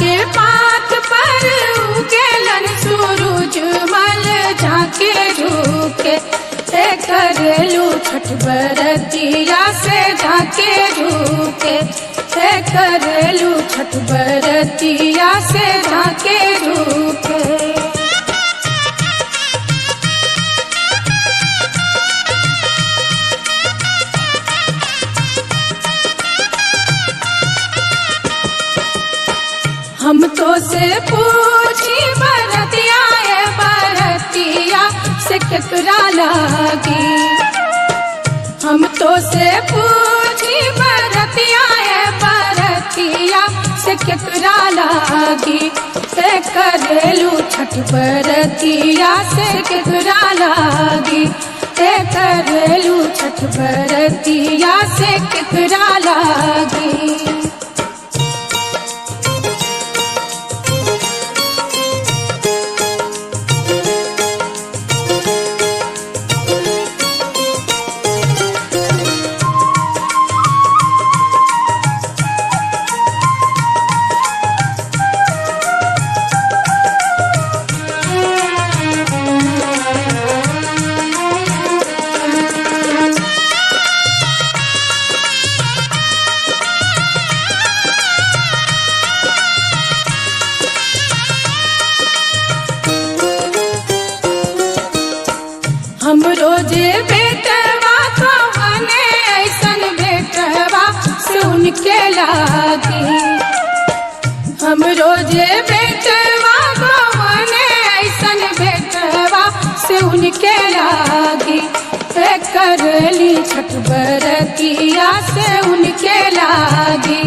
के पात पर उगेलन सूरज मल झाके झुके करलू छठ बरतिया से झाके झुके करलू छठ बरतिया से झाके झुके। हम तो से पूछी बरतिया है बरतिया से केकरा लागी। हम तो से पूछी बरतिया है बरतिया से केकरा लागी करलू छठ बरतिया से केकरा लागी करलू छठ बरतिया से केकरा लागी। हम रोजे बेटवा तो बने ऐसन बेटवा से उनके लागी। हम रोजे बेटवा तो बने ऐसन बेटवा से उनके लागी करली छठ बरतिया से उनके लागी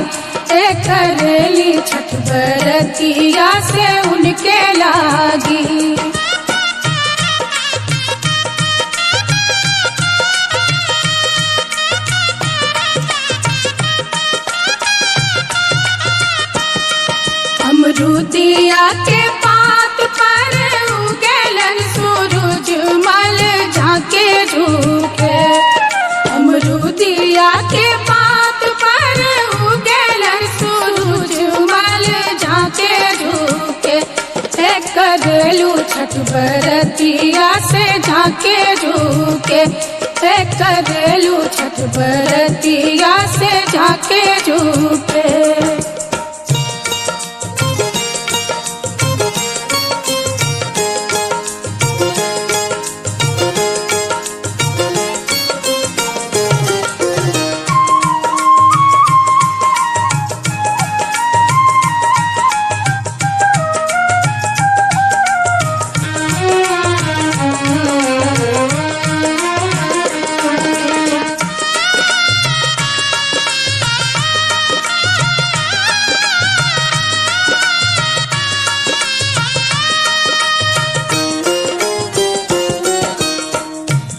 करली छठ बरतिया से उनके लागी। अमरूदिया के पात पर उगेलन सूरज मल झाके झुके। अमरूदिया के पात पर उगेलन सूरज मल झाके झुके करलू छठ बरतिया से झाके झुके करलू छठ बरतिया से झाके झुके।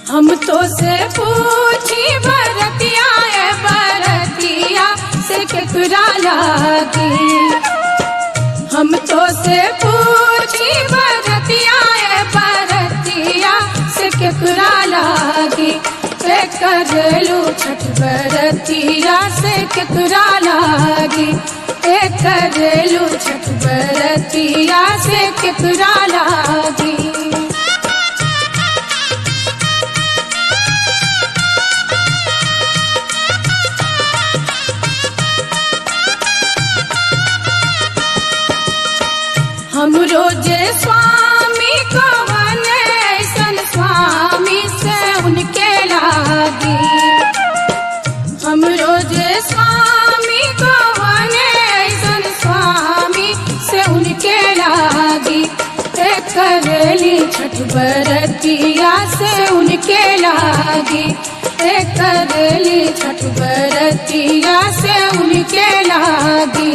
हम तो से पूछी बरतिया है बरतिया से केकरा लागी। हम तो से पूछी बरतिया है बरतिया से केकरा लागी करलू छठ बरतिया से केकरा लागी करलू छठ बरतिया से केकरा लागी। हम रोजे स्वामी को बने ऐसन स्वामी से उनके लागी। हम रोजे स्वामी को बने ऐसन स्वामी से उनके लागी करली छठ बरतिया से उनके लागी करली छठ बरतिया से उनके लागी।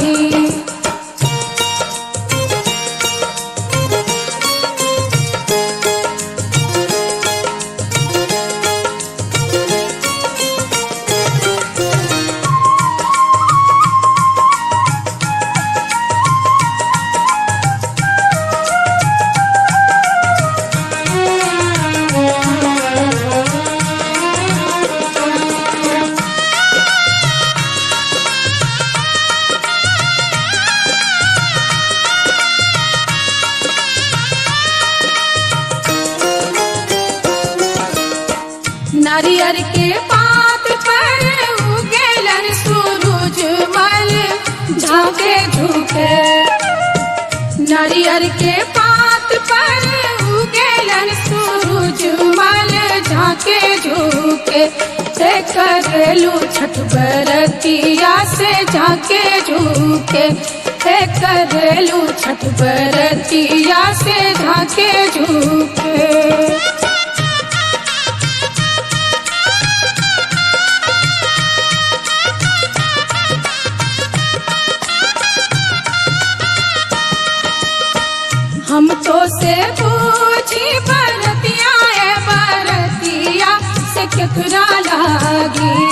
नारियर के पात पर उगेलन सूरज मल झाके झुके। नारियर के पात पर उगेलन सूरज मल झाके झुके। से करेलू छठ बरतिया से झाके झुके। से करेलू छठ बरतिया से झाके झुके। हम तो से पूछी बरतिया है बरतिया से केकरा लागी।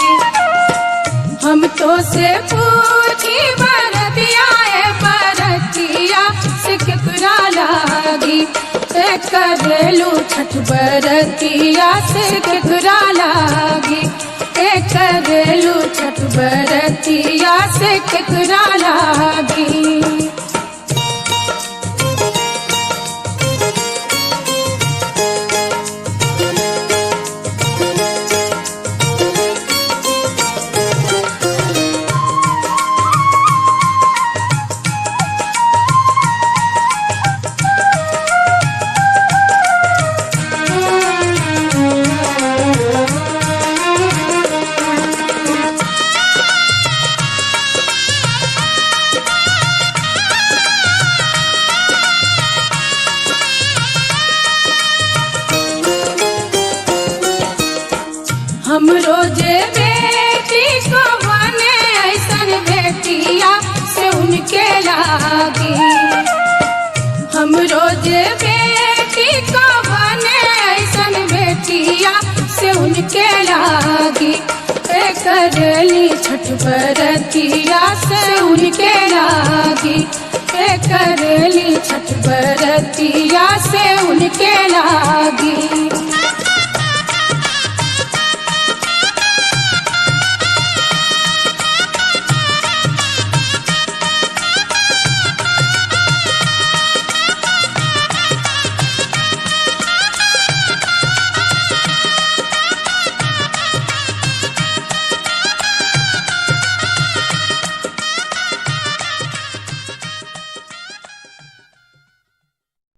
हम तो से पूछी बरतिया है बरतिया से केकरा लागी। से करेलू छठ बरतिया से केकरा लागी। से करेलू छठ बरतिया से केकरा लागी। हम रोजे बेटी को बने ऐसन बेटिया से उनके लागी। हम रोजे बेटी को बने ऐसन बेटिया से उनके लागी। से करेली छठ बरतिया से उनके लागी। से करेली छठ बरतिया से उनके लागी।